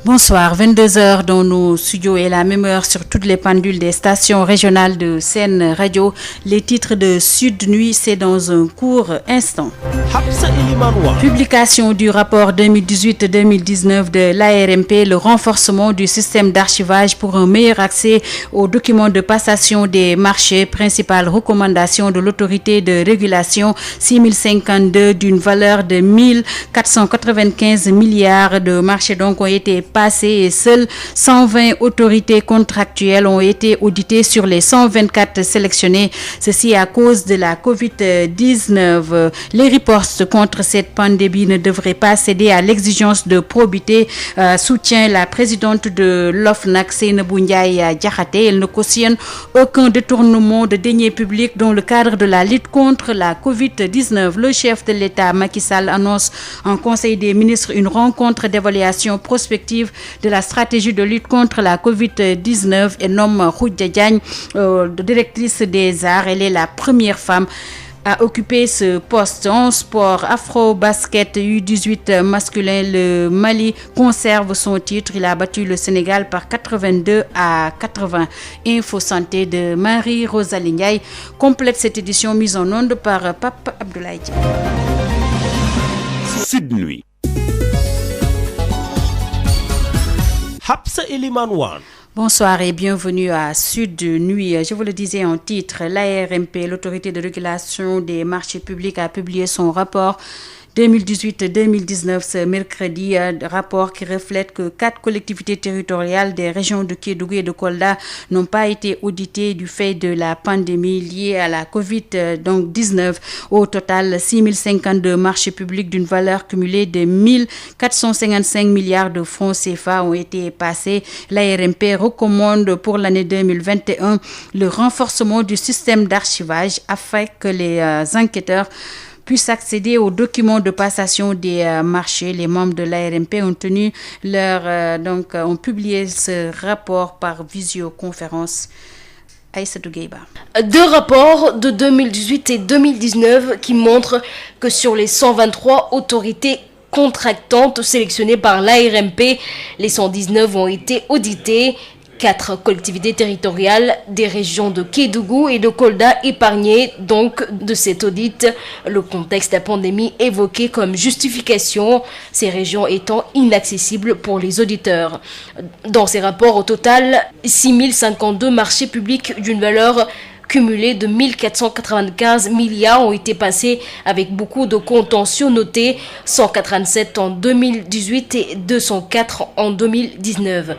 Bonsoir, 22 heures dans nos studios et la même heure sur toutes les pendules des stations régionales de Sen Radio. Les titres de Sud Nuit, c'est dans un court instant. Publication du rapport 2018-2019 de l'ARMP, le renforcement du système d'archivage pour un meilleur accès aux documents de passation des marchés. Principale recommandation de l'autorité de régulation 6052 d'une valeur de 1495 milliards de marchés donc ont été passés et seules 120 autorités contractuelles ont été auditées sur les 124 sélectionnées. Ceci à cause de la COVID-19. Les ripostes contre cette pandémie ne devraient pas céder à l'exigence de probité, soutient la présidente de l'OFNAC, Seynabou Ndiaye Diakhaté. Elle ne cautionne aucun détournement de deniers publics dans le cadre de la lutte contre la COVID-19. Le chef de l'État, Macky Sall, annonce en Conseil des ministres une rencontre d'évaluation prospective de la stratégie de lutte contre la COVID-19 et nomme Khoudia Diagne directrice des arts. Elle est la première femme à occuper ce poste. En sport, Afro-Basket U18 masculin, le Mali conserve son titre. Il a battu le Sénégal par 82-80. Info Santé de Marie-Rosalie Ndiaye complète cette édition mise en onde par Pape Abdoulaye Dia. Sud Nuit. Hapsa Eliman Wan. Bonsoir et bienvenue à Sud Nuit. Je vous le disais en titre, l'ARMP, l'autorité de régulation des marchés publics, a publié son rapport 2018-2019 ce mercredi, rapport qui reflète que 4 collectivités territoriales des régions de Kédougou et de Kolda n'ont pas été auditées du fait de la pandémie liée à la COVID-19. Au total, 6052 marchés publics d'une valeur cumulée de 1455 milliards de francs CFA ont été passés. L'ARMP recommande pour l'année 2021 le renforcement du système d'archivage afin que les enquêteurs puissent accéder aux documents de passation des marchés. Les membres de l'ARMP ont tenu ont publié ce rapport par visioconférence. Aïssatou Gueiba. 2 rapports de 2018 et 2019 qui montrent que sur les 123 autorités contractantes sélectionnées par l'ARMP, les 119 ont été auditées. 4 collectivités territoriales des régions de Kédougou et de Kolda épargnées donc de cet audit. Le contexte de la pandémie évoqué comme justification, ces régions étant inaccessibles pour les auditeurs. Dans ces rapports, au total, 6052 marchés publics d'une valeur cumulés de 1495 milliards ont été passés avec beaucoup de contentieux notés, 187 en 2018 et 204 en 2019.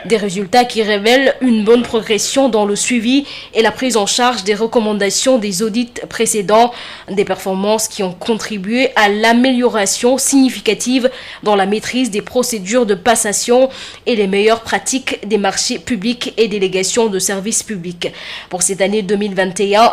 Des résultats qui révèlent une bonne progression dans le suivi et la prise en charge des recommandations des audits précédents, des performances qui ont contribué à l'amélioration significative dans la maîtrise des procédures de passation et les meilleures pratiques des marchés publics et délégations de services publics. Pour cette année 2021,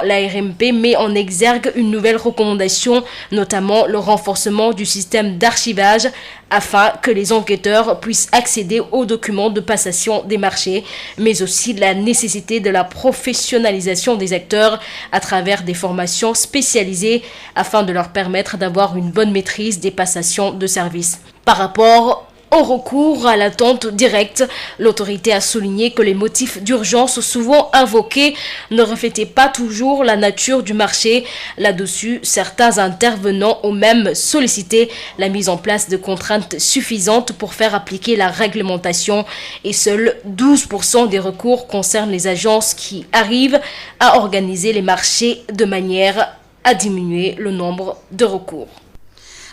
l'ARMP met en exergue une nouvelle recommandation, notamment le renforcement du système d'archivage afin que les enquêteurs puissent accéder aux documents de passation des marchés, mais aussi la nécessité de la professionnalisation des acteurs à travers des formations spécialisées afin de leur permettre d'avoir une bonne maîtrise des passations de services. Par rapport au recours à l'attente directe, l'autorité a souligné que les motifs d'urgence souvent invoqués ne reflétaient pas toujours la nature du marché. Là-dessus, certains intervenants ont même sollicité la mise en place de contraintes suffisantes pour faire appliquer la réglementation et seuls 12% des recours concernent les agences qui arrivent à organiser les marchés de manière à diminuer le nombre de recours.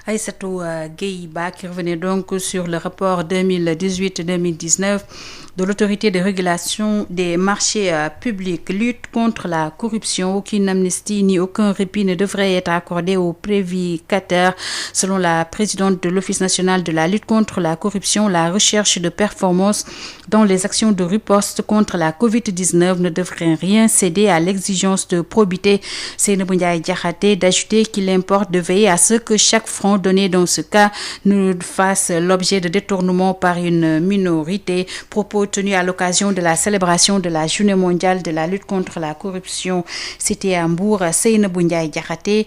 Aïssatou Gueiba qui revenait donc sur le rapport 2018-2019 de l'autorité de régulation des marchés publics. Lutte contre la corruption, aucune amnistie ni aucun répit ne devrait être accordé aux prévicateurs. Selon la présidente de l'Office national de la lutte contre la corruption, la recherche de performance dans les actions de riposte contre la COVID-19 ne devrait rien céder à l'exigence de probité. Seynabou Ndiaye Diakhaté d'ajouter qu'il importe de veiller à ce que chaque franc donné dans ce cas ne fasse l'objet de détournement par une minorité. Propos tenus à l'occasion de la célébration de la Journée mondiale de la lutte contre la corruption. C'était à Mbour. Seynabou Ndiaye Diakhaté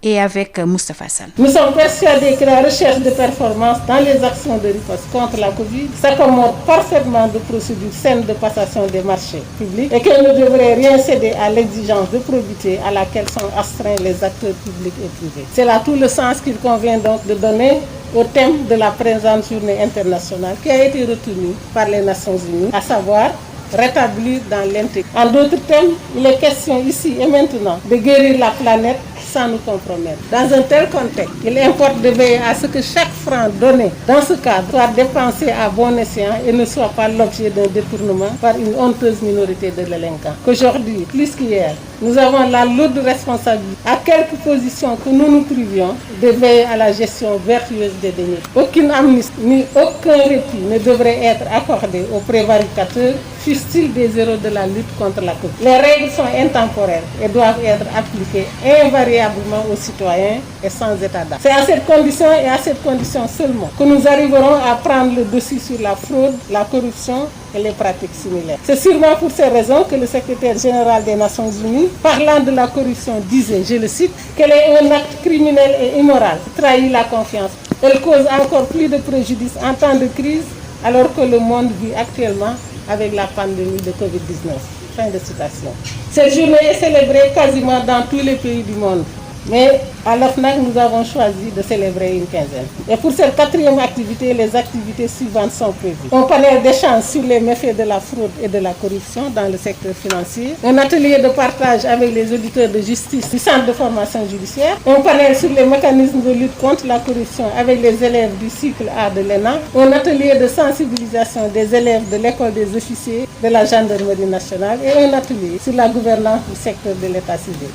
et avec Moustapha Sall. Nous sommes persuadés que la recherche de performance dans les actions de riposte contre la Covid s'accommode parfaitement de procédures saines de passation des marchés publics et qu'elle ne devrait rien céder à l'exigence de probité à laquelle sont astreints les acteurs publics et privés. C'est là tout le sens qu'il convient donc de donner au thème de la présente journée internationale qui a été retenu par les Nations Unies, à savoir rétablir dans l'intégrité. En d'autres termes, il est question ici et maintenant de guérir la planète sans nous compromettre. Dans un tel contexte, il importe de veiller à ce que chaque franc donné dans ce cadre soit dépensé à bon escient et ne soit pas l'objet d'un détournement par une honteuse minorité de délinquants. Qu'aujourd'hui, plus qu'hier, nous avons la lourde responsabilité, à quelque position que nous nous privions, de veiller à la gestion vertueuse des deniers. Aucune amnistie ni aucun répit ne devrait être accordé aux prévaricateurs, fussent-ils des héros de la lutte contre la Covid. Les règles sont intemporelles et doivent être appliquées invariablement aux citoyens et sans état d'âme. C'est à cette condition et à cette condition seulement que nous arriverons à prendre le dessus sur la fraude, la corruption et les pratiques similaires. C'est sûrement pour ces raisons que le secrétaire général des Nations Unies, parlant de la corruption, disait, je le cite, qu'elle est un acte criminel et immoral qui trahit la confiance. Elle cause encore plus de préjudice en temps de crise alors que le monde vit actuellement avec la pandémie de Covid-19. Fin de citation. Cette journée est célébrée quasiment dans tous les pays du monde. Mais à l'OFNAC, nous avons choisi de célébrer une quinzaine. Et pour cette 4e activité, les activités suivantes sont prévues. Un panel d'échange sur les méfaits de la fraude et de la corruption dans le secteur financier. Un atelier de partage avec les auditeurs de justice du centre de formation judiciaire. Un panel sur les mécanismes de lutte contre la corruption avec les élèves du cycle A de l'ENA. Un atelier de sensibilisation des élèves de l'école des officiers de la gendarmerie nationale. Et un atelier sur la gouvernance du secteur de l'état civil.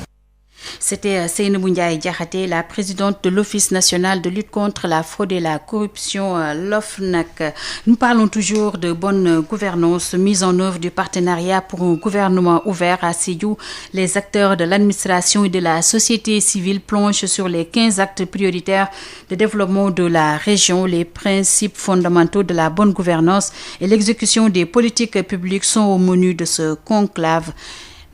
C'était Seynabou Ndiaye Diakhaté, la présidente de l'Office national de lutte contre la fraude et la corruption, l'OFNAC. Nous parlons toujours de bonne gouvernance, mise en œuvre du partenariat pour un gouvernement ouvert à Sédhiou. Les acteurs de l'administration et de la société civile planchent sur les 15 actes prioritaires de développement de la région. Les principes fondamentaux de la bonne gouvernance et l'exécution des politiques publiques sont au menu de ce conclave.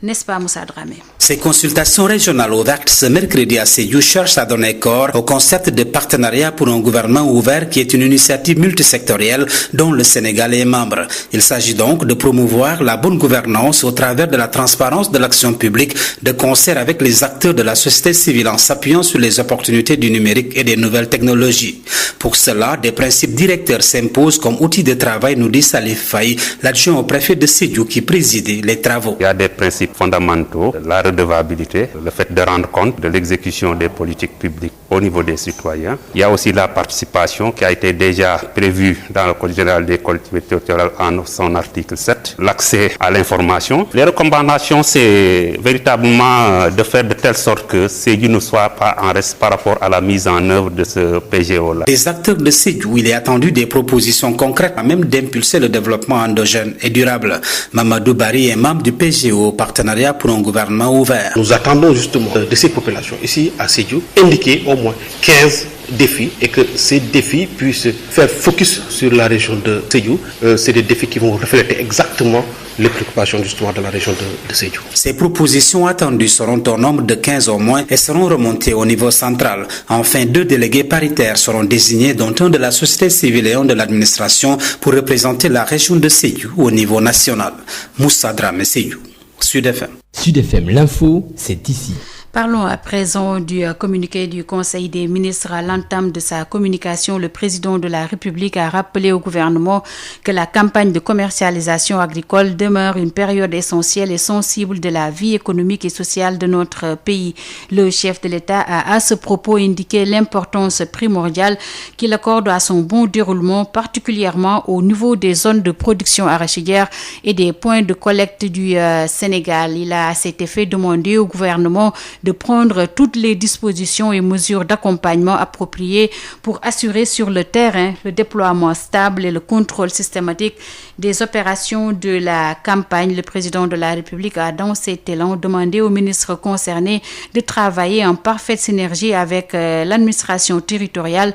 N'est-ce pas, Moussa Dramé? Ces consultations régionales au acte ce mercredi à Sédhiou cherchent à donner corps au concept de partenariat pour un gouvernement ouvert qui est une initiative multisectorielle dont le Sénégal est membre. Il s'agit donc de promouvoir la bonne gouvernance au travers de la transparence de l'action publique de concert avec les acteurs de la société civile en s'appuyant sur les opportunités du numérique et des nouvelles technologies. Pour cela, des principes directeurs s'imposent comme outil de travail, nous dit Salif Faye, l'adjoint au préfet de Sédhiou qui présidait les travaux. Il y a des principes fondamentaux, la redevabilité, le fait de rendre compte de l'exécution des politiques publiques au niveau des citoyens. Il y a aussi la participation qui a été déjà prévue dans le Code général des collectivités territoriales en son article 7. L'accès à l'information. Les recommandations, c'est véritablement de faire de telle sorte que Sédhiou ne soit pas en reste par rapport à la mise en œuvre de ce PGO-là. Des acteurs de Sédhiou, il est attendu des propositions concrètes à même d'impulser le développement endogène et durable. Mamadou Bari est membre du PGO, partenariat pour un gouvernement ouvert. Nous attendons justement de ces populations ici à Sédhiou indiquer au moins 15 défis et que ces défis puissent faire focus sur la région de Sédhiou. C'est des défis qui vont refléter exactement les préoccupations justement de la région de Sédhiou. Ces propositions attendues seront au nombre de 15 au moins et seront remontées au niveau central. Enfin, 2 délégués paritaires seront désignés, dont un de la société civile et un de l'administration pour représenter la région de Sédhiou au niveau national. Moussa Dramé, Sédhiou. Sud FM. Sud FM, l'info, c'est ici. Parlons à présent du communiqué du Conseil des ministres. À l'entame de sa communication, le président de la République a rappelé au gouvernement que la campagne de commercialisation agricole demeure une période essentielle et sensible de la vie économique et sociale de notre pays. Le chef de l'État a à ce propos indiqué l'importance primordiale qu'il accorde à son bon déroulement, particulièrement au niveau des zones de production arachidière et des points de collecte du Sénégal. Il a à cet effet demandé au gouvernement de prendre toutes les dispositions et mesures d'accompagnement appropriées pour assurer sur le terrain le déploiement stable et le contrôle systématique des opérations de la campagne. Le président de la République a dans cet élan demandé aux ministres concernés de travailler en parfaite synergie avec l'administration territoriale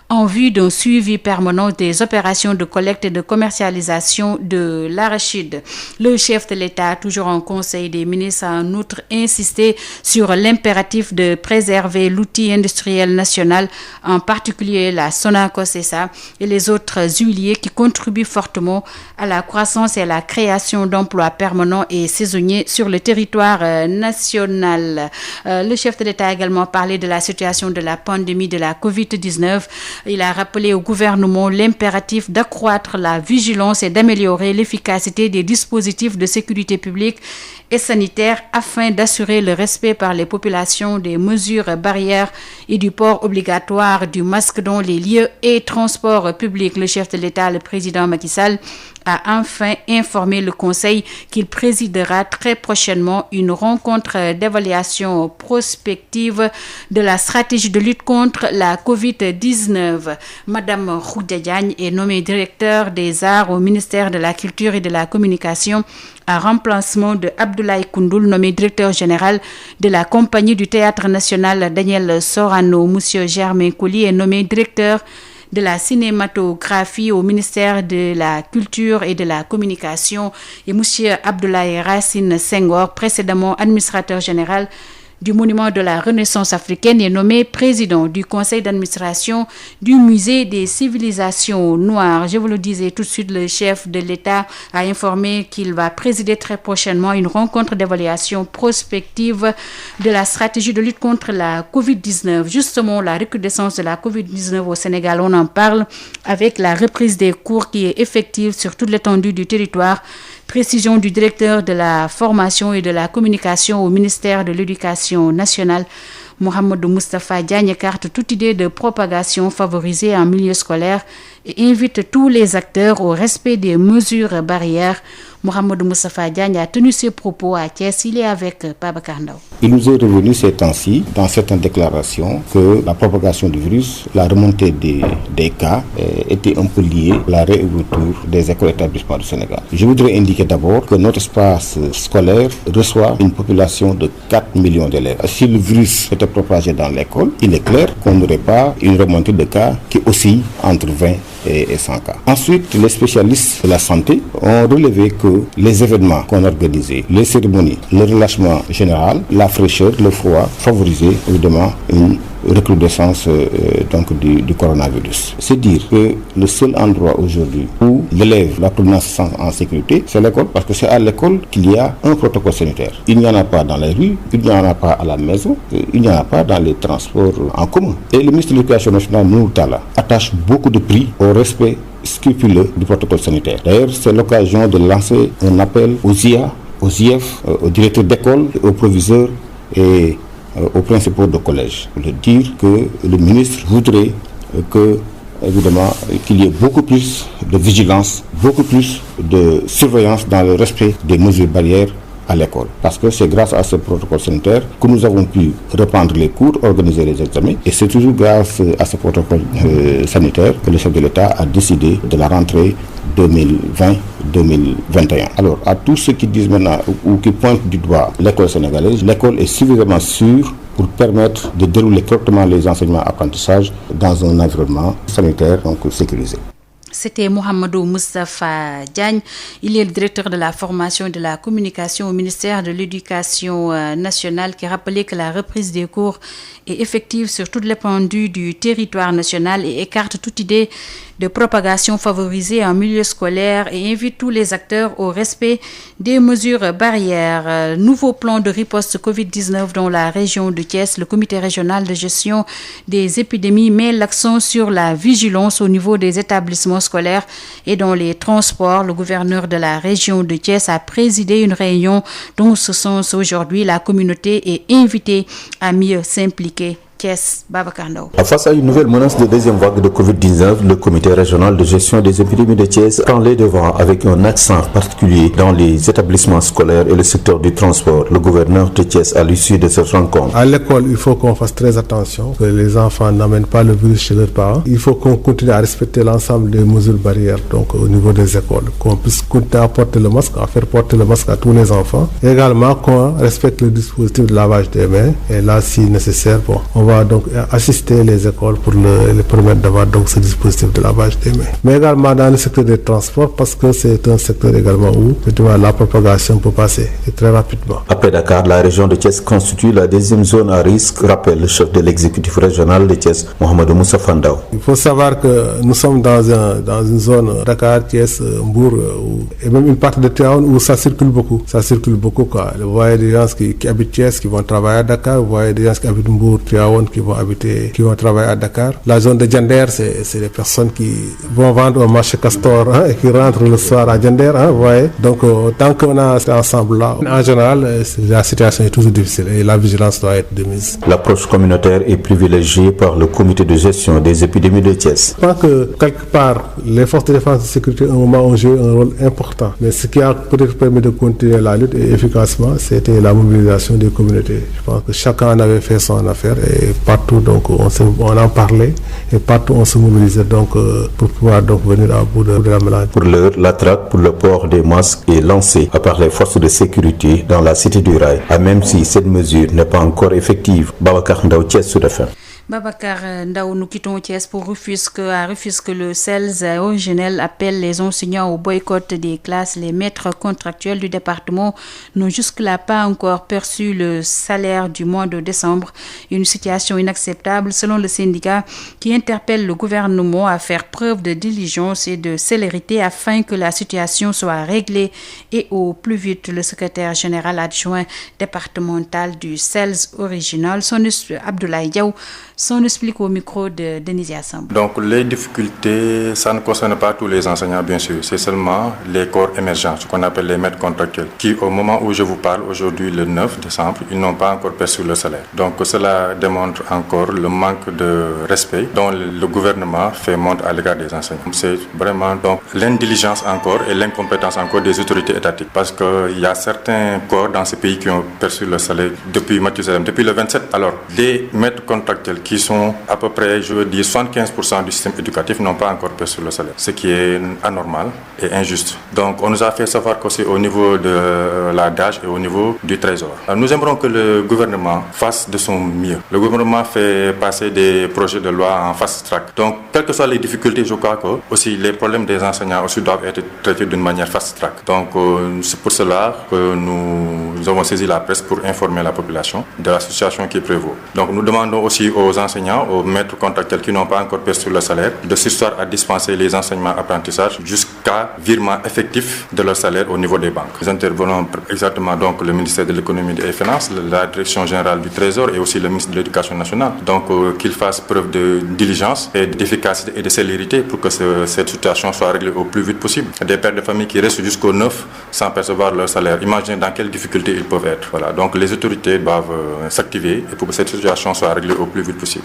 en vue d'un suivi permanent des opérations de collecte et de commercialisation de l'arachide. Le chef de l'État, toujours en Conseil des ministres, a en outre insisté sur l'impératif de préserver l'outil industriel national, en particulier la Sonacos SA et les autres huiliers qui contribuent fortement à la croissance et à la création d'emplois permanents et saisonniers sur le territoire national. Le chef de l'État a également parlé de la situation de la pandémie de la Covid-19. Il a rappelé au gouvernement l'impératif d'accroître la vigilance et d'améliorer l'efficacité des dispositifs de sécurité publique et sanitaire afin d'assurer le respect par les populations des mesures barrières et du port obligatoire du masque dans les lieux et transports publics. Le chef de l'État, le président Macky Sall, a enfin informé le Conseil qu'il présidera très prochainement une rencontre d'évaluation prospective de la stratégie de lutte contre la Covid-19. Madame Khoudia Diagne est nommée directeur des arts au ministère de la Culture et de la Communication en remplacement de Abdoulaye Koundoul, nommé directeur général de la Compagnie du Théâtre National Daniel Sorano. Monsieur Germain Coly est nommé directeur de la cinématographie au ministère de la Culture et de la Communication, et monsieur Abdoulaye Racine Senghor, précédemment administrateur général du Monument de la Renaissance africaine, est nommé président du conseil d'administration du Musée des civilisations noires. Je vous le disais tout de suite, le chef de l'État a informé qu'il va présider très prochainement une rencontre d'évaluation prospective de la stratégie de lutte contre la Covid-19. Justement, la recrudescence de la Covid-19 au Sénégal, on en parle avec la reprise des cours qui est effective sur toute l'étendue du territoire. Précision du directeur de la formation et de la communication au ministère de l'Éducation nationale, Mohamedou Moustapha Diagne, écarte toute idée de propagation favorisée en milieu scolaire et invite tous les acteurs au respect des mesures barrières. Mohamedou Moustapha Diagne a tenu ses propos à Thiès. Il est avec Babacar Ndao. Il nous est revenu ces temps-ci, dans certaines déclarations, que la propagation du virus, la remontée des cas, était un peu liée à la réouverture des écoles et établissements du Sénégal. Je voudrais indiquer d'abord que notre espace scolaire reçoit une population de 4 millions d'élèves. Si le virus était propagé dans l'école, il est clair qu'on n'aurait pas une remontée de cas qui oscille entre 20 et 100 cas. Ensuite, les spécialistes de la santé ont relevé que les événements qu'on organisait, les cérémonies, le relâchement général, la fraîcheur, le froid, favorisaient évidemment une recrudescence du coronavirus. C'est dire que le seul endroit aujourd'hui où l'élève, l'apprenant se sent en sécurité, c'est l'école, parce que c'est à l'école qu'il y a un protocole sanitaire. Il n'y en a pas dans les rues, il n'y en a pas à la maison, il n'y en a pas dans les transports en commun. Et le ministre de l'Éducation nationale, Nour Talla, attache beaucoup de prix au respect scrupuleux du protocole sanitaire. D'ailleurs, c'est l'occasion de lancer un appel aux IA, aux IF, aux directeurs d'école, aux proviseurs et aux principaux de collège. De dire que le ministre voudrait qu'il y ait beaucoup plus de vigilance, beaucoup plus de surveillance dans le respect des mesures barrières à l'école. Parce que c'est grâce à ce protocole sanitaire que nous avons pu reprendre les cours, organiser les examens. Et c'est toujours grâce à ce protocole sanitaire que le chef de l'État a décidé de la rentrée 2020-2021. Alors, à tous ceux qui disent maintenant ou qui pointent du doigt l'école sénégalaise, l'école est suffisamment sûre pour permettre de dérouler correctement les enseignements apprentissages dans un environnement sanitaire donc sécurisé. C'était Mohamedou Moustapha Diagne. Il est le directeur de la formation et de la communication au ministère de l'Éducation nationale, qui a rappelé que la reprise des cours est effective sur toute l'étendue du territoire national et écarte toute idée de propagation favorisée en milieu scolaire et invite tous les acteurs au respect des mesures barrières. Nouveau plan de riposte Covid-19 dans la région de Thiès. Le comité régional de gestion des épidémies met l'accent sur la vigilance au niveau des établissements scolaires et dans les transports. Le gouverneur de la région de Thiès a présidé une réunion dans ce sens aujourd'hui. La communauté est invitée à mieux s'impliquer. Thiès, Babacar Ndao. Face à une nouvelle menace de deuxième vague de Covid-19, le comité régional de gestion des épidémies de Thiès prend les devants avec un accent particulier dans les établissements scolaires et le secteur du transport. Le gouverneur de Thiès, à l'issue de cette rencontre. À l'école, il faut qu'on fasse très attention, que les enfants n'amènent pas le virus chez leurs parents. Il faut qu'on continue à respecter l'ensemble des mesures barrières donc au niveau des écoles, qu'on puisse continuer à porter le masque, à faire porter le masque à tous les enfants. Et également qu'on respecte le dispositif de lavage des mains. Et là, si nécessaire, on va donc assister les écoles pour les permettre d'avoir donc ce dispositif de lavage des mains. Mais également dans le secteur des transports, parce que c'est un secteur également où la propagation peut passer et très rapidement. Après Dakar, la région de Thiès constitue la deuxième zone à risque, rappelle le chef de l'exécutif régional de Thiès, Mohamed Moussa Fandao. Il faut savoir que nous sommes dans une zone Dakar, Thiès, Mbour et même une partie de Tivaouane où ça circule beaucoup. Ça circule beaucoup quoi. Vous voyez des gens qui habitent Thiès qui vont travailler à Dakar, vous voyez des gens qui habitent Mbour, Tivaouane qui vont travailler à Dakar. La zone de Diender, c'est les personnes qui vont vendre au marché Castor et qui rentrent le soir à Diender, vous voyez. Donc tant qu'on a cet ensemble là, en général, la situation est toujours difficile et la vigilance doit être de mise. L'approche communautaire est privilégiée par le comité de gestion des épidémies de Thiès. Je pense que quelque part, les forces de défense et de sécurité à un moment ont joué un rôle important. Mais ce qui a peut-être permis de continuer la lutte efficacement, c'était la mobilisation des communautés. Je pense que chacun en avait fait son affaire et partout donc on en parlait et partout on se mobilisait donc pour pouvoir donc venir à bout de la maladie. Pour l'heure, la traque pour le port des masques est lancée par les forces de sécurité dans la cité du Rail, même si cette mesure n'est pas encore effective. Babacar Ndao, Thiès, Sud FM. Babacar Ndao, nous quittons Thiès pour Rufisque. À Rufisque, le CELS originel appelle les enseignants au boycott des classes. Les maîtres contractuels du département n'ont jusque-là pas encore perçu le salaire du mois de décembre. Une situation inacceptable selon le syndicat qui interpelle le gouvernement à faire preuve de diligence et de célérité afin que la situation soit réglée et au plus vite. Le secrétaire général adjoint départemental du CELS original, Abdoulaye Diaw, s'en explique au micro de Denis Assemble. Donc les difficultés, ça ne concerne pas tous les enseignants bien sûr, c'est seulement les corps émergents, ce qu'on appelle les maîtres contractuels, qui au moment où je vous parle, aujourd'hui le 9 décembre, ils n'ont pas encore perçu le salaire. Donc cela démontre encore le manque de respect dont le gouvernement fait montre à l'égard des enseignants. C'est vraiment donc l'indiligence encore et l'incompétence encore des autorités étatiques, parce qu'il y a certains corps dans ce pays qui ont perçu le salaire depuis Mathusalem, depuis le 27. Alors les maîtres contractuels qui sont à peu près, je veux dire, 75% du système éducatif n'ont pas encore perçu le salaire, ce qui est anormal et injuste. Donc on nous a fait savoir qu'aussi au niveau de la DAGE et au niveau du Trésor. Alors, nous aimerons que le gouvernement fasse de son mieux. Le gouvernement fait passer des projets de loi en fast track. Donc quelles que soient les difficultés, je crois que aussi les problèmes des enseignants aussi doivent être traités d'une manière fast track. Donc c'est pour cela que nous avons saisi la presse pour informer la population de la situation qui prévaut. Donc nous demandons aussi aux enseignants, aux maîtres contractuels qui n'ont pas encore perçu le salaire, de surseoir à dispenser les enseignements apprentissages jusqu'à virement effectif de leur salaire au niveau des banques. Nous intervenons exactement donc le ministère de l'économie et des finances, la direction générale du Trésor et aussi le ministre de l'Éducation nationale. Donc qu'ils fassent preuve de diligence et d'efficacité et de célérité pour que cette situation soit réglée au plus vite possible. Des pères de famille qui restent jusqu'au 9 sans percevoir leur salaire. Imaginez dans quelles difficultés ils peuvent être. Voilà. Donc les autorités doivent s'activer et pour que cette situation soit réglée au plus vite possible.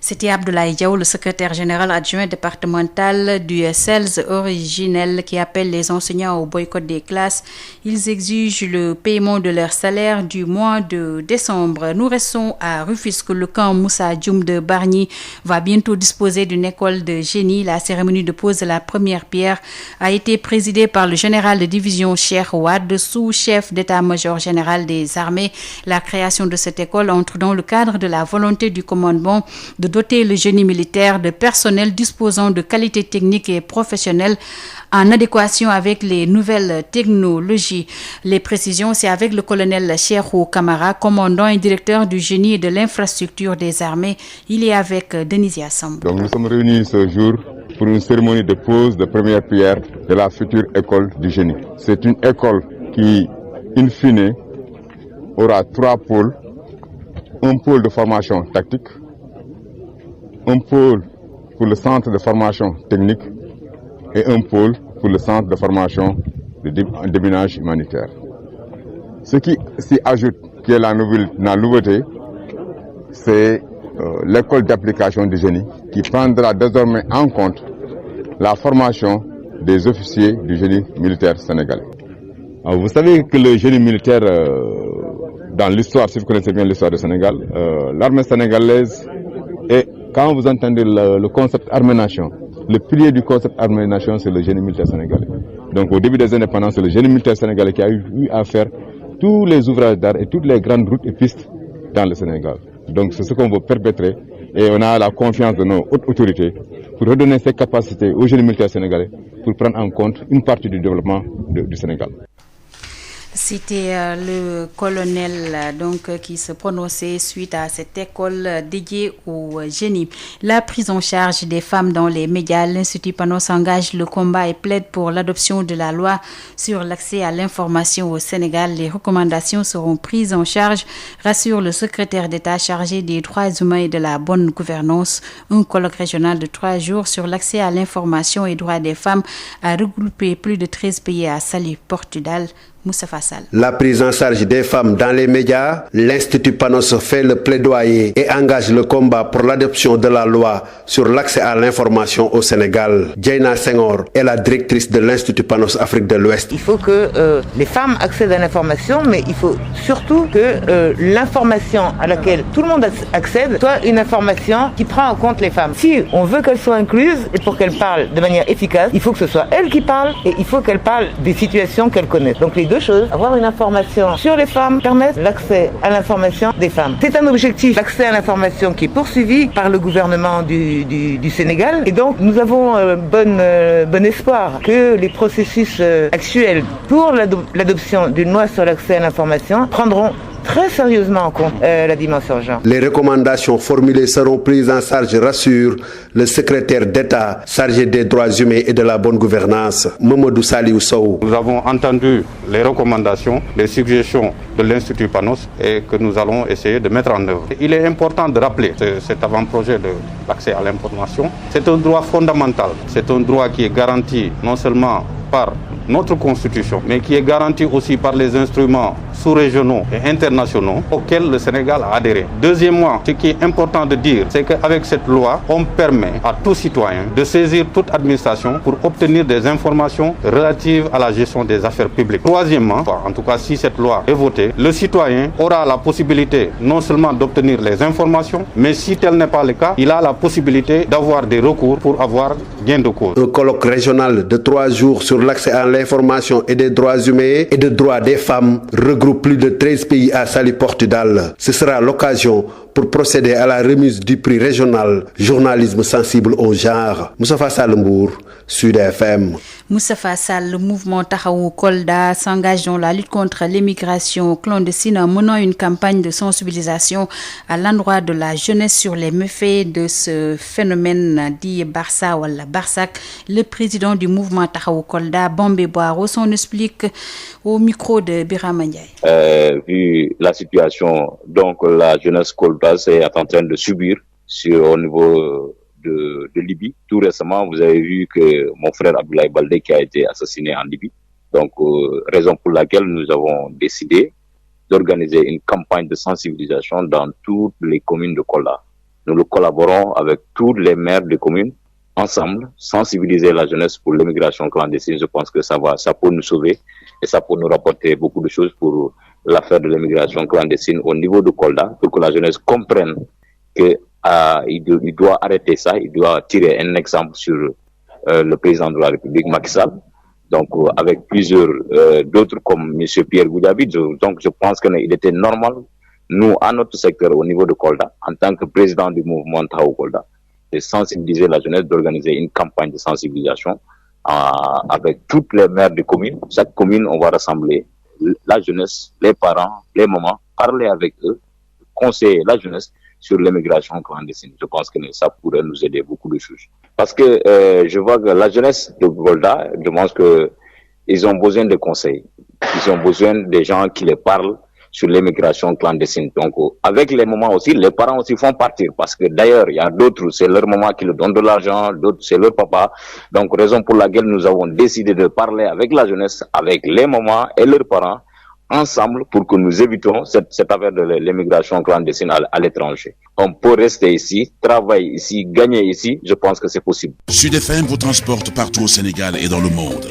C'était Abdoulaye Diaw, le secrétaire général adjoint départemental du CELS originel qui appelle les enseignants au boycott des classes. Ils exigent le paiement de leur salaire du mois de décembre. Nous restons à Rufisque. Le camp Moussa Dioum de Bargny va bientôt disposer d'une école de génie. La cérémonie de pose de la première pierre a été présidée par le général de division Cheikh Wade, sous-chef d'état-major général des armées. La création de cette école entre dans le cadre de la volonté du commandement de doter le génie militaire de personnel disposant de qualités techniques et professionnelles en adéquation avec les nouvelles technologies. Les précisions, c'est avec le colonel Cheikhou Kamara, commandant et directeur du génie et de l'infrastructure des armées. Il est avec Denis Assemble. Donc nous sommes réunis ce jour pour une cérémonie de pose de première pierre de la future école du génie. C'est une école qui, in fine, aura 3 pôles. Un pôle de formation tactique, un pôle pour le centre de formation technique et un pôle pour le centre de formation de déminage humanitaire. Ce qui s'y ajoute, qui est la nouveauté, c'est l'école d'application du génie qui prendra désormais en compte la formation des officiers du génie militaire sénégalais. Alors, vous savez que le génie militaire, dans l'histoire, si vous connaissez bien l'histoire du Sénégal, l'armée sénégalaise est, quand vous entendez le concept armée-nation, le pilier du concept armée-nation, c'est le génie militaire sénégalais. Donc au début des indépendances, c'est le génie militaire sénégalais qui a eu à faire tous les ouvrages d'art et toutes les grandes routes et pistes dans le Sénégal. Donc c'est ce qu'on veut perpétrer et on a la confiance de nos hautes autorités pour redonner ces capacités aux jeunes militaires sénégalais pour prendre en compte une partie du développement du Sénégal. C'était le colonel qui se prononçait suite à cette école dédiée au génie. La prise en charge des femmes dans les médias, l'Institut Panos engage le combat et plaide pour l'adoption de la loi sur l'accès à l'information au Sénégal. Les recommandations seront prises en charge, rassure le secrétaire d'État chargé des droits humains et de la bonne gouvernance. Un colloque régional de 3 jours sur l'accès à l'information et droits des femmes a regroupé plus de 13 pays à Saly, Portugal. Moussa Fassal. La prise en charge des femmes dans les médias, l'Institut Panos fait le plaidoyer et engage le combat pour l'adoption de la loi sur l'accès à l'information au Sénégal. Dieyna Senghor est la directrice de l'Institut Panos Afrique de l'Ouest. Il faut que les femmes accèdent à l'information, mais il faut surtout que l'information à laquelle tout le monde accède soit une information qui prend en compte les femmes. Si on veut qu'elles soient incluses et pour qu'elles parlent de manière efficace, il faut que ce soit elles qui parlent et il faut qu'elles parlent des situations qu'elles connaissent. Donc les deux choses, avoir une information sur les femmes permettre l'accès à l'information des femmes. C'est un objectif, l'accès à l'information qui est poursuivi par le gouvernement du Sénégal et donc nous avons bon espoir que les processus actuels pour l'adoption d'une loi sur l'accès à l'information prendront très sérieusement en compte la dimension genre. Les recommandations formulées seront prises en charge, rassure le secrétaire d'État chargé des droits humains et de la bonne gouvernance, Mamadou Saliou Sow. Nous avons entendu les recommandations, les suggestions de l'Institut Panos et que nous allons essayer de mettre en œuvre. Il est important de rappeler cet avant-projet de l'accès à l'information. C'est un droit fondamental, c'est un droit qui est garanti non seulement par notre constitution, mais qui est garantie aussi par les instruments sous-régionaux et internationaux auxquels le Sénégal a adhéré. Deuxièmement, ce qui est important de dire, c'est qu'avec cette loi, on permet à tout citoyen de saisir toute administration pour obtenir des informations relatives à la gestion des affaires publiques. Troisièmement, en tout cas si cette loi est votée, le citoyen aura la possibilité non seulement d'obtenir les informations, mais si tel n'est pas le cas, il a la possibilité d'avoir des recours pour avoir gain de cause. Un colloque régional de 3 jours sur l'accès à l'information et des droits humains et des droits des femmes regroupe plus de 13 pays à Saly, Portugal. Ce sera l'occasion pour procéder à la remise du prix régional journalisme sensible au genre. Moustapha Sall Mbour, Sud FM. Moustapha Sall, le mouvement Taxawu Kolda s'engage dans la lutte contre l'immigration clandestine en menant une campagne de sensibilisation à l'endroit de la jeunesse sur les méfaits de ce phénomène dit Barça ou la Barsak. Le président du mouvement Taxawu Kolda, Bambé Boaro, s'en explique au micro de Birama Ndiaye. Vu la situation, donc la jeunesse Kolda est en train de subir au niveau de Libye. Tout récemment, vous avez vu que mon frère Abdoulaye Baldé qui a été assassiné en Libye. Donc, raison pour laquelle nous avons décidé d'organiser une campagne de sensibilisation dans toutes les communes de Kolda. Nous collaborons avec tous les maires des communes ensemble, sensibiliser la jeunesse pour l'immigration clandestine. Je pense que ça peut nous sauver et ça peut nous rapporter beaucoup de choses pour l'affaire de l'immigration clandestine au niveau de Kolda, pour que la jeunesse comprenne que il doit arrêter ça, il doit tirer un exemple sur le président de la République, Macky Sall, donc avec plusieurs d'autres comme M. Pierre Goudiaby. Donc je pense qu'il était normal, nous, à notre secteur, au niveau de Kolda, en tant que président du mouvement Taxawu Kolda, de sensibiliser la jeunesse, d'organiser une campagne de sensibilisation avec toutes les maires des communes. Chaque commune, on va rassembler la jeunesse, les parents, les mamans, parler avec eux, conseiller la jeunesse sur l'immigration clandestine. Je pense que ça pourrait nous aider beaucoup de choses. Parce que je vois que la jeunesse de Kolda, je pense qu'ils ont besoin de conseils. Ils ont besoin des gens qui les parlent sur l'immigration clandestine. Donc, avec les mamans aussi, les parents aussi font partir. Parce que d'ailleurs, il y a d'autres, c'est leur maman qui leur donne de l'argent, d'autres, c'est leur papa. Donc, raison pour laquelle nous avons décidé de parler avec la jeunesse, avec les mamans et leurs parents, ensemble, pour que nous évitons cette affaire de l'immigration clandestine à l'étranger. On peut rester ici, travailler ici, gagner ici. Je pense que c'est possible. Sud FM vous transporte partout au Sénégal et dans le monde.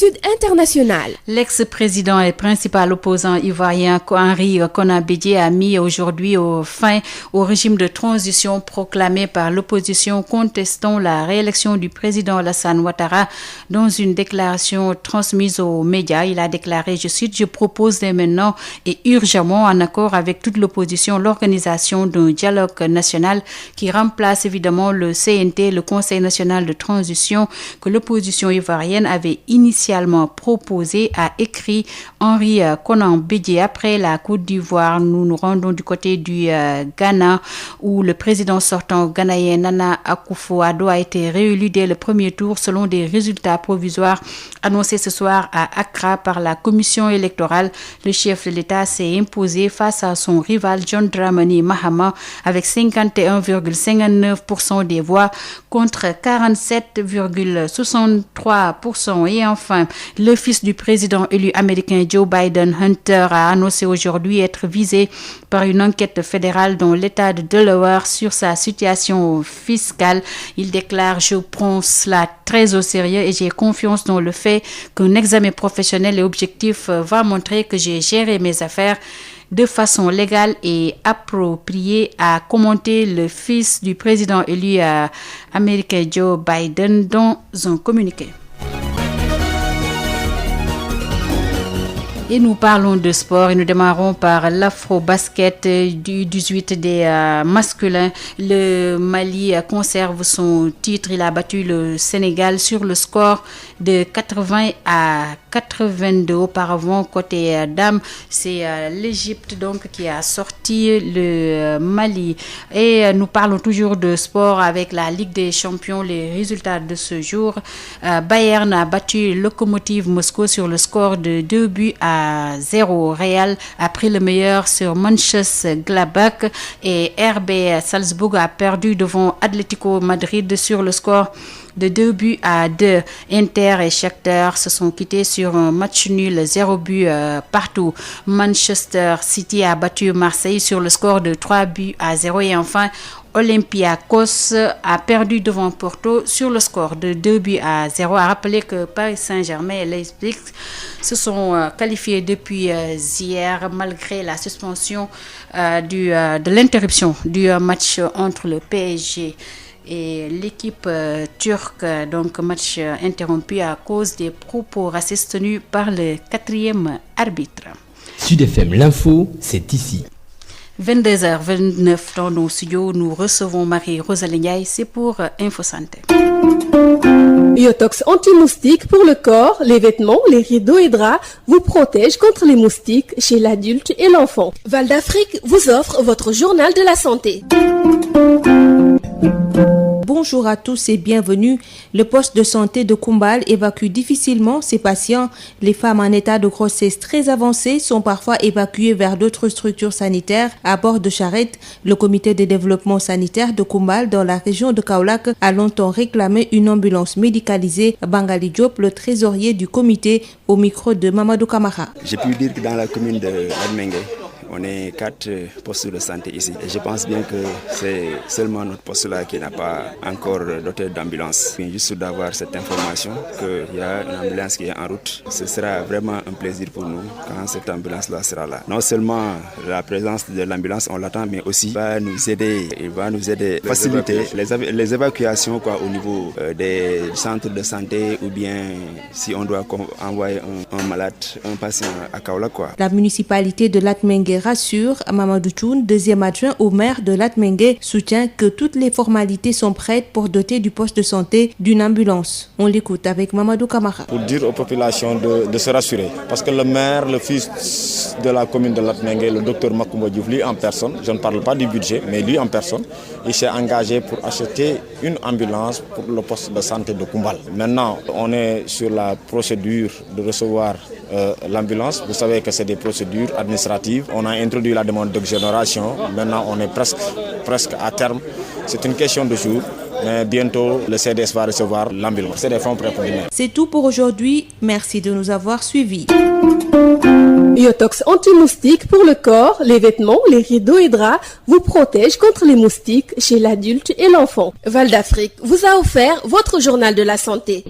Sud International. L'ex-président et principal opposant ivoirien Henri Konan Bédié a mis aujourd'hui fin au régime de transition proclamé par l'opposition contestant la réélection du président Alassane Ouattara. Dans une déclaration transmise aux médias, il a déclaré, je cite, « Je propose dès maintenant et urgemment, en accord avec toute l'opposition, l'organisation d'un dialogue national qui remplace évidemment le CNT, le Conseil national de transition, que l'opposition ivoirienne avait initialement proposé », a écrit Henri Konan Bédié. Après la Côte d'Ivoire, nous nous rendons du côté du Ghana, où le président sortant ghanéen Nana Akufo-Addo a été réélu dès le premier tour selon des résultats provisoires annoncés ce soir à Accra par la commission électorale. Le chef de l'État s'est imposé face à son rival John Dramani Mahama avec 51,59% des voix contre 47,63%. Et enfin, le fils du président élu américain Joe Biden, Hunter, a annoncé aujourd'hui être visé par une enquête fédérale dans l'État de Delaware sur sa situation fiscale. Il déclare « Je prends cela très au sérieux et j'ai confiance dans le fait qu'un examen professionnel et objectif va montrer que j'ai géré mes affaires de façon légale et appropriée », a commenté le fils du président élu américain Joe Biden dans un communiqué. Et nous parlons de sport et nous démarrons par l'afro-basket du 18 des masculins. Le Mali conserve son titre. Il a battu le Sénégal sur le score de 80-82. Auparavant, côté dames, c'est l'Égypte donc qui a sorti le Mali. Et nous parlons toujours de sport avec la Ligue des Champions. Les résultats de ce jour, Bayern a battu Lokomotiv Moscou sur le score de 2-0. Real a pris le meilleur sur Mönchengladbach et RB Salzbourg a perdu devant Atlético Madrid sur le score de 2-2. Inter et Shakhtar se sont quittés sur un match nul 0-0 partout. Manchester City a battu Marseille sur le score de 3-0 et enfin Olympiakos a perdu devant Porto sur le score de 2-0. A rappelé que Paris Saint-Germain et Leipzig se sont qualifiés depuis hier malgré la suspension de l'interruption du match entre le PSG et l'équipe turque, donc match interrompu à cause des propos racistes tenus par le 4e arbitre. Sud FM, l'info, c'est ici. 22h29 dans nos studios, nous recevons Marie-Rosalie Ndiaye, c'est pour Info Santé. Biotox anti-moustique pour le corps, les vêtements, les rideaux et draps vous protège contre les moustiques chez l'adulte et l'enfant. Val d'Afrique vous offre votre journal de la santé. Bonjour à tous et bienvenue. Le poste de santé de Koumbal évacue difficilement ses patients. Les femmes en état de grossesse très avancée sont parfois évacuées vers d'autres structures sanitaires à bord de charrettes. Le comité de développement sanitaire de Koumbal dans la région de Kaolack a longtemps réclamé une ambulance médicalisée. Bangali Diop, le trésorier du comité, au micro de Mamadou Kamara. J'ai pu dire que dans la commune de Ladmengue, on est 4 postes de santé ici. Et je pense bien que c'est seulement notre poste-là qui n'a pas encore doté d'ambulance. Juste d'avoir cette information qu'il y a une ambulance qui est en route, ce sera vraiment un plaisir pour nous quand cette ambulance-là sera là. Non seulement la présence de l'ambulance, on l'attend, mais aussi il va nous aider faciliter les évacuations au niveau des centres de santé ou bien si on doit envoyer un malade, un patient à Kaolack. La municipalité de Latmengue rassure. Mamadou Tchoun, deuxième adjoint au maire de Latmengue, soutient que toutes les formalités sont prêtes pour doter du poste de santé d'une ambulance. On l'écoute avec Mamadou Kamara. Pour dire aux populations de se rassurer, parce que le maire, le fils de la commune de Latmengue, le docteur Makoumba Diouf, lui en personne, je ne parle pas du budget, mais lui en personne, il s'est engagé pour acheter une ambulance pour le poste de santé de Koumbal. Maintenant, on est sur la procédure de recevoir l'ambulance. Vous savez que c'est des procédures administratives. On a introduit la demande d'exonération. Maintenant, on est presque à terme. C'est une question de jours. Mais bientôt, le CDS va recevoir l'ambulance. C'est des fonds prêts pour demain. C'est tout pour aujourd'hui. Merci de nous avoir suivis. Biotox anti-moustique pour le corps, les vêtements, les rideaux et draps vous protège contre les moustiques chez l'adulte et l'enfant. Val d'Afrique vous a offert votre journal de la santé.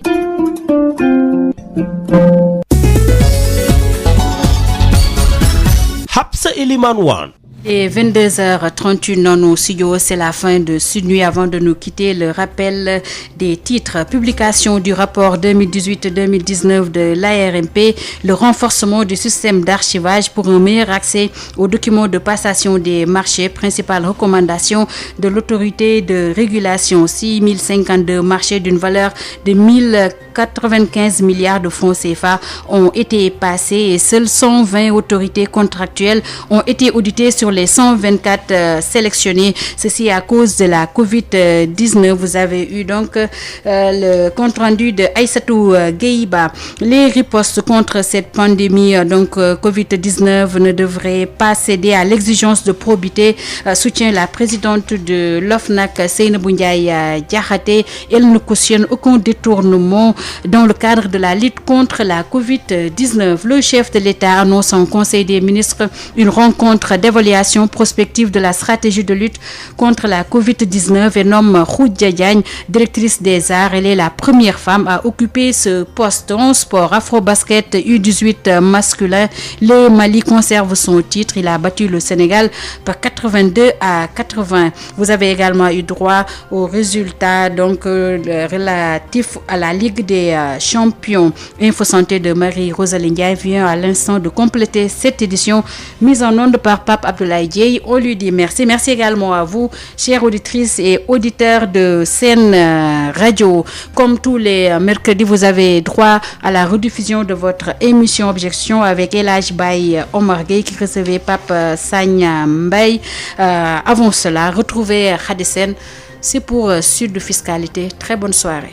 Hapsa Eliman Wan. Et 22h31 dans nos studios, c'est la fin de Sud Nuit. Avant de nous quitter, le rappel des titres. Publication du rapport 2018-2019 de l'ARMP, le renforcement du système d'archivage pour un meilleur accès aux documents de passation des marchés, principales recommandations de l'autorité de régulation. 6052 marchés d'une valeur de 1095 milliards de francs CFA ont été passés et seules 120 autorités contractuelles ont été auditées sur les 124 sélectionnés. Ceci à cause de la Covid-19. Vous avez eu donc le compte-rendu de Aïssatou Gueiba. Les ripostes contre cette pandémie donc Covid-19 ne devraient pas céder à l'exigence de probité, soutient la présidente de l'OFNAC, Seynabou Ndiaye Diakhaté. Elle ne cautionne aucun détournement dans le cadre de la lutte contre la Covid-19. Le chef de l'État annonce en Conseil des ministres une rencontre d'évaluation prospective de la stratégie de lutte contre la Covid-19 et nomme Khoudia Diagne directrice des arts. Elle est la première femme à occuper ce poste. En sport, Afro-Basket U18 masculin, le Mali conserve son titre. Il a battu le Sénégal par 82-80. Vous avez également eu droit aux résultats donc relatifs à la Ligue des champions. Info Santé de Marie-Rosalie Ndiaye vient à l'instant de compléter cette édition mise en onde par Pape Abdoulaye Dieye. On lui dit merci. Merci également à vous, chères auditrices et auditeurs de Sen Radio. Comme tous les mercredis, vous avez droit à la rediffusion de votre émission Objection avec El Hadj Baye Omar Gueye qui recevait Pape Sagna Mbaye. Avant cela, retrouvez Khadisen. C'est pour Sud Fiscalité. Très bonne soirée.